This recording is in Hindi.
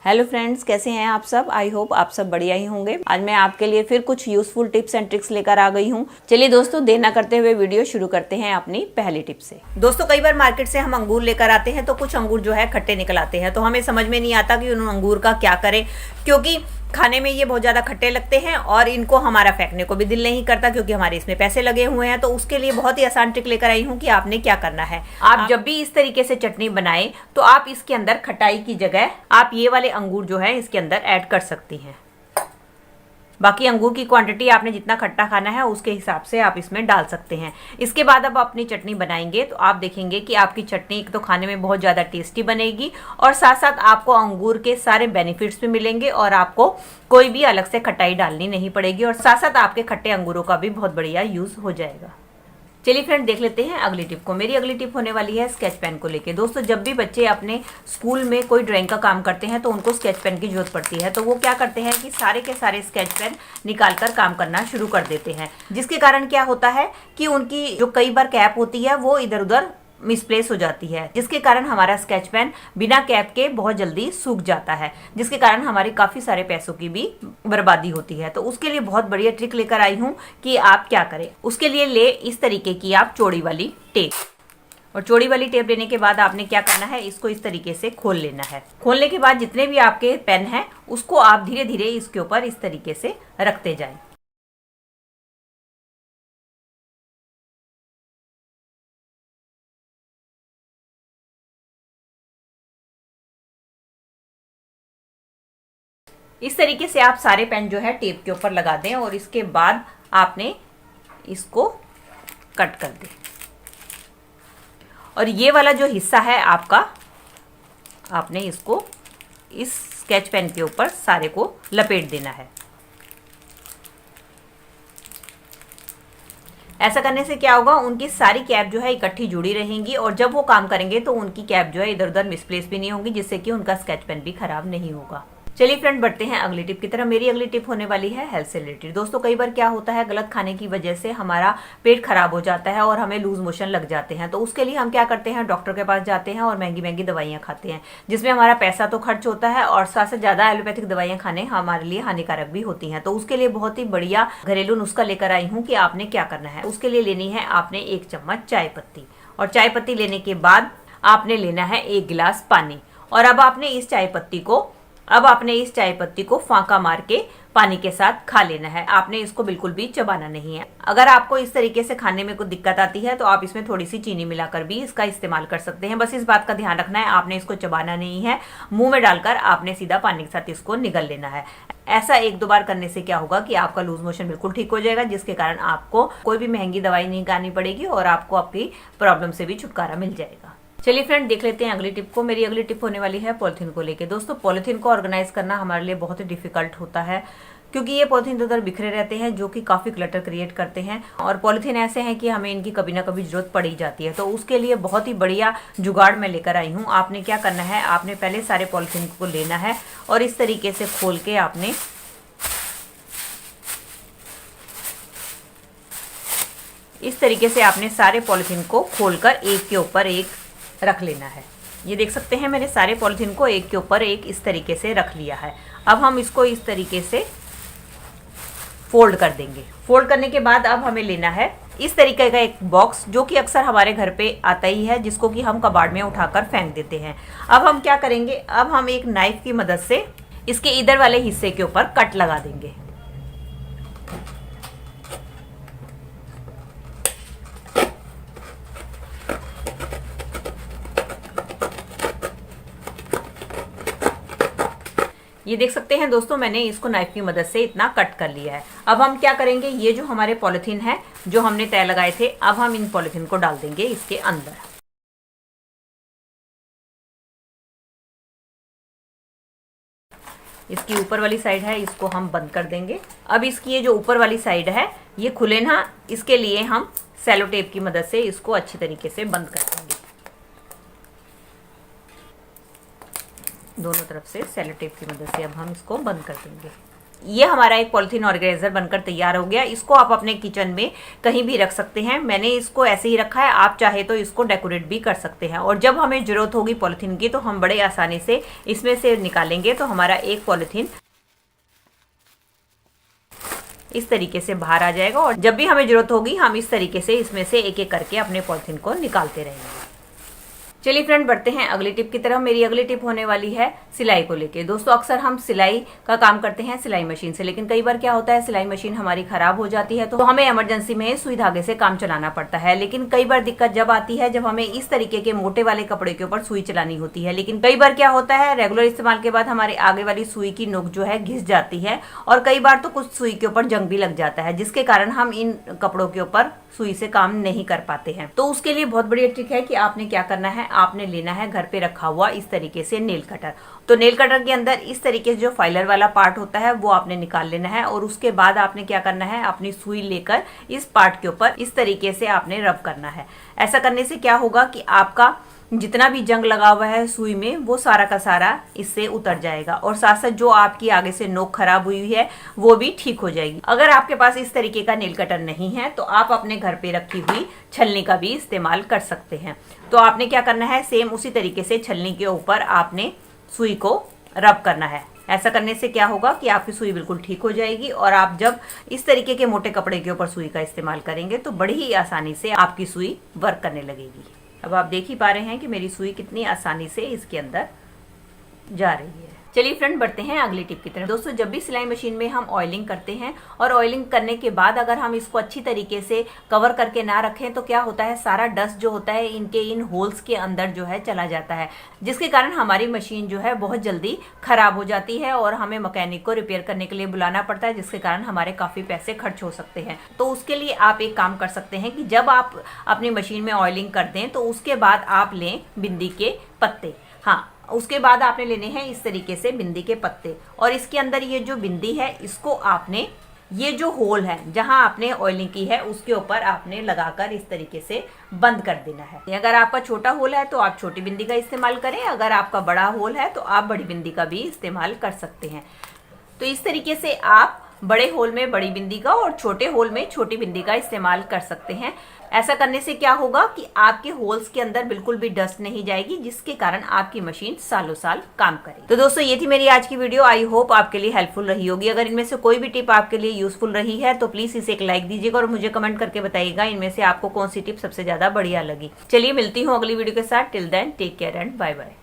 हेलो फ्रेंड्स, कैसे हैं आप सब। आई होप आप सब बढ़िया ही होंगे। आज मैं आपके लिए फिर कुछ यूजफुल टिप्स एंड ट्रिक्स लेकर आ गई हूँ। चलिए दोस्तों, देर ना करते हुए वीडियो शुरू करते हैं अपनी पहली टिप से। दोस्तों, कई बार मार्केट से हम अंगूर लेकर आते हैं तो कुछ अंगूर जो है खट्टे निकल आते हैं, तो हमें समझ में नहीं आता कि उन अंगूर का क्या करें, क्योंकि खाने में ये बहुत ज़्यादा खट्टे लगते हैं और इनको हमारा फेंकने को भी दिल नहीं करता, क्योंकि हमारे इसमें पैसे लगे हुए हैं। तो उसके लिए बहुत ही आसान ट्रिक लेकर आई हूँ कि आपने क्या करना है। आप जब भी इस तरीके से चटनी बनाएं तो आप इसके अंदर खटाई की जगह आप ये वाले अंगूर जो है इसके अंदर ऐड कर सकती हैं। बाकी अंगूर की क्वांटिटी आपने जितना खट्टा खाना है उसके हिसाब से आप इसमें डाल सकते हैं। इसके बाद अब अपनी चटनी बनाएंगे तो आप देखेंगे कि आपकी चटनी एक तो खाने में बहुत ज़्यादा टेस्टी बनेगी और साथ साथ आपको अंगूर के सारे बेनिफिट्स भी मिलेंगे और आपको कोई भी अलग से खटाई डालनी नहीं पड़ेगी और साथ साथ आपके खट्टे अंगूरों का भी बहुत बढ़िया यूज़ हो जाएगा। चलिए फ्रेंड, देख लेते हैं अगली टिप को। मेरी अगली टिप होने वाली है स्केच पेन को लेके। दोस्तों, जब भी बच्चे अपने स्कूल में कोई ड्राइंग का काम करते हैं तो उनको स्केच पेन की जरूरत पड़ती है। तो वो क्या करते हैं कि सारे के सारे स्केच पेन निकालकर काम करना शुरू कर देते हैं, जिसके कारण क्या होता है कि उनकी जो कई बार कैप होती है वो इधर उधर मिसप्लेस हो जाती है, जिसके कारण हमारा स्केच पेन बिना कैप के बहुत जल्दी सूख जाता है, जिसके कारण हमारे काफ़ी सारे पैसों की भी बर्बादी होती है। तो उसके लिए बहुत बढ़िया ट्रिक लेकर आई हूँ कि आप क्या करें। उसके लिए ले इस तरीके की आप चौड़ी वाली टेप, और चौड़ी वाली टेप लेने के बाद आपने क्या करना है, इसको इस तरीके से खोल लेना है। खोलने के बाद जितने भी आपके पेन हैं उसको आप धीरे धीरे इसके ऊपर इस तरीके से रखते जाएं। इस तरीके से आप सारे पेन जो है टेप के ऊपर लगा दें और इसके बाद आपने इसको कट कर दें। और ये वाला जो हिस्सा है आपका, आपने इसको इस स्केच पेन के ऊपर सारे को लपेट देना है। ऐसा करने से क्या होगा, उनकी सारी कैप जो है इकट्ठी जुड़ी रहेंगी और जब वो काम करेंगे तो उनकी कैप जो है इधर उधर मिसप्लेस भी नहीं होंगी, जिससे कि उनका स्केच पेन भी खराब नहीं होगा। चलिए फ्रेंड, बढ़ते हैं अगली टिप की तरफ। मेरी अगली टिप होने वाली है हेल्थ से रिलेटेड। दोस्तों, कई बार क्या होता है, गलत खाने की वजह से हमारा पेट खराब हो जाता है और हमें लूज मोशन लग जाते हैं। तो उसके लिए हम क्या करते हैं, डॉक्टर के पास जाते हैं और महंगी महंगी दवाइयाँ खाते हैं, जिसमें हमारा पैसा तो खर्च होता है और साथ साथ ज़्यादा एलोपैथिक दवाइयाँ खाने हमारे लिए हानिकारक भी होती हैं। तो उसके लिए बहुत ही बढ़िया घरेलू नुस्खा लेकर आई हूँ कि आपने क्या करना है। उसके लिए लेनी है आपने 1 चम्मच चाय पत्ती, और चाय पत्ती लेने के बाद आपने लेना है 1 गिलास पानी। और अब आपने इस चाय पत्ती को फांका मार के पानी के साथ खा लेना है। आपने इसको बिल्कुल भी चबाना नहीं है। अगर आपको इस तरीके से खाने में कुछ दिक्कत आती है तो आप इसमें थोड़ी सी चीनी मिलाकर भी इसका इस्तेमाल कर सकते हैं। बस इस बात का ध्यान रखना है, आपने इसको चबाना नहीं है, मुंह में डालकर आपने सीधा पानी के साथ इसको निगल लेना है। ऐसा 1-2 बार करने से क्या होगा कि आपका लूज मोशन बिल्कुल ठीक हो जाएगा, जिसके कारण आपको कोई भी महंगी दवाई नहीं खानी पड़ेगी और आपको आपकी प्रॉब्लम से भी छुटकारा मिल जाएगा। चलिए फ्रेंड, देख लेते हैं अगली टिप को। मेरी अगली टिप होने वाली है पॉलिथीन को लेके। दोस्तों, पॉलिथीन को ऑर्गेनाइज करना हमारे लिए बहुत ही डिफिकल्ट होता है, क्योंकि ये पॉलिथीन उधर बिखरे रहते हैं जो कि काफ़ी क्लटर क्रिएट करते हैं और पॉलिथीन ऐसे हैं कि हमें इनकी कभी ना कभी जरूरत पड़ ही जाती है। तो उसके लिए बहुत ही बढ़िया जुगाड़ मैं लेकर आई हूँ। आपने क्या करना है, आपने पहले सारे पॉलिथीन को लेना है और इस तरीके से खोल के आपने सारे पॉलिथीन को खोलकर एक के ऊपर एक रख लेना है। ये देख सकते हैं, मैंने सारे पॉलिथीन को एक के ऊपर एक इस तरीके से रख लिया है। अब हम इसको इस तरीके से फोल्ड कर देंगे। फोल्ड करने के बाद अब हमें लेना है इस तरीके का एक बॉक्स, जो कि अक्सर हमारे घर पे आता ही है, जिसको कि हम कबाड़ में उठाकर फेंक देते हैं। अब हम क्या करेंगे, अब हम एक नाइफ की मदद से इसके इधर वाले हिस्से के ऊपर कट लगा देंगे। ये देख सकते हैं दोस्तों, मैंने इसको नाइफ की मदद से इतना कट कर लिया है। अब हम क्या करेंगे, ये जो हमारे पॉलिथीन है जो हमने तय लगाए थे, अब हम इन पॉलिथीन को डाल देंगे इसके अंदर। इसकी ऊपर वाली साइड है, इसको हम बंद कर देंगे। अब इसकी ये जो ऊपर वाली साइड है ये खुले ना, इसके लिए हम सेलो टेप की मदद से इसको अच्छी तरीके से बंद कर देंगे। दोनों तरफ से सेलो टेप की मदद से अब हम इसको बंद कर देंगे। ये हमारा एक पॉलिथीन ऑर्गेनाइजर बनकर तैयार हो गया। इसको आप अपने किचन में कहीं भी रख सकते हैं। मैंने इसको ऐसे ही रखा है, आप चाहे तो इसको डेकोरेट भी कर सकते हैं। और जब हमें जरूरत होगी पॉलिथीन की तो हम बड़े आसानी से इसमें से निकालेंगे तो हमारा एक पॉलिथीन इस तरीके से बाहर आ जाएगा। और जब भी हमें जरूरत होगी हम इस तरीके से इसमें से एक एक करके अपने पॉलिथीन को निकालते रहेंगे। चलिए फ्रेंड, बढ़ते हैं अगली टिप की तरफ। मेरी अगली टिप होने वाली है सिलाई को लेके। दोस्तों, अक्सर हम सिलाई का काम करते हैं सिलाई मशीन से, लेकिन कई बार क्या होता है सिलाई मशीन हमारी खराब हो जाती है तो हमें इमरजेंसी में सुई धागे से काम चलाना पड़ता है। लेकिन कई बार दिक्कत जब आती है जब हमें इस तरीके के मोटे वाले कपड़े के ऊपर सुई चलानी होती है। लेकिन कई बार क्या होता है रेगुलर इस्तेमाल के बाद हमारे आगे वाली सुई की नोक जो है घिस जाती है, और कई बार तो कुछ सुई के ऊपर जंग भी लग जाता है, जिसके कारण हम इन कपड़ों के ऊपर सुई से काम नहीं कर पाते हैं। तो उसके लिए बहुत बढ़िया ट्रिक है कि आपने क्या करना है, आपने लेना है घर पे रखा हुआ इस तरीके से नेल कटर। तो नेल कटर के अंदर इस तरीके से जो फाइलर वाला पार्ट होता है वो आपने निकाल लेना है, और उसके बाद आपने क्या करना है, अपनी सुई लेकर इस पार्ट के ऊपर इस तरीके से आपने रब करना है। ऐसा करने से क्या होगा कि आपका जितना भी जंग लगा हुआ है सुई में वो सारा का सारा इससे उतर जाएगा, और साथ साथ जो आपकी आगे से नोक खराब हुई है वो भी ठीक हो जाएगी। अगर आपके पास इस तरीके का नेल कटर नहीं है तो आप अपने घर पे रखी हुई छलनी का भी इस्तेमाल कर सकते हैं। तो आपने क्या करना है, सेम उसी तरीके से छलनी के ऊपर आपने सुई को रब करना है। ऐसा करने से क्या होगा कि आपकी सुई बिल्कुल ठीक हो जाएगी, और आप जब इस तरीके के मोटे कपड़े के ऊपर सुई का इस्तेमाल करेंगे तो बड़ी ही आसानी से आपकी सुई वर्क करने लगेगी। अब आप देख ही पा रहे हैं कि मेरी सुई कितनी आसानी से इसके अंदर जा रही है। चलिए फ्रेंड, बढ़ते हैं अगली टिप की तरफ। दोस्तों, जब भी सिलाई मशीन में हम ऑयलिंग करते हैं और ऑयलिंग करने के बाद अगर हम इसको अच्छी तरीके से कवर करके ना रखें तो क्या होता है, सारा डस्ट जो होता है इनके इन होल्स के अंदर जो है चला जाता है, जिसके कारण हमारी मशीन जो है बहुत जल्दी खराब हो जाती है और हमें मैकेनिक को रिपेयर करने के लिए बुलाना पड़ता है, जिसके कारण हमारे काफी पैसे खर्च हो सकते हैं। तो उसके लिए आप एक काम कर सकते हैं कि जब आप अपनी मशीन में ऑयलिंग कर दें तो उसके बाद आप लें बिंदी के पत्ते। हाँ, उसके बाद आपने लेने हैं इस तरीके से बिंदी के पत्ते, और इसके अंदर ये जो बिंदी है इसको आपने ये जो होल है जहां आपने ऑयलिंग की है उसके ऊपर आपने लगाकर इस तरीके से बंद कर देना है। अगर आपका छोटा होल है तो आप छोटी बिंदी का इस्तेमाल करें, अगर आपका बड़ा होल है तो आप बड़ी बिंदी का भी इस्तेमाल कर सकते हैं। तो इस तरीके से आप बड़े होल में बड़ी बिंदी का और छोटे होल में छोटी बिंदी का इस्तेमाल कर सकते हैं। ऐसा करने से क्या होगा कि आपके होल्स के अंदर बिल्कुल भी डस्ट नहीं जाएगी, जिसके कारण आपकी मशीन सालों साल काम करेगी। तो दोस्तों, ये थी मेरी आज की वीडियो। आई होप आपके लिए हेल्पफुल रही होगी। अगर इनमें से कोई भी टिप आपके लिए यूजफुल रही है तो प्लीज इसे एक लाइक दीजिएगा और मुझे कमेंट करके बताइएगा इनमें से आपको कौन सी टिप सबसे ज्यादा बढ़िया लगी। चलिए, मिलती हूँ अगली वीडियो के साथ। Till then take care and bye bye.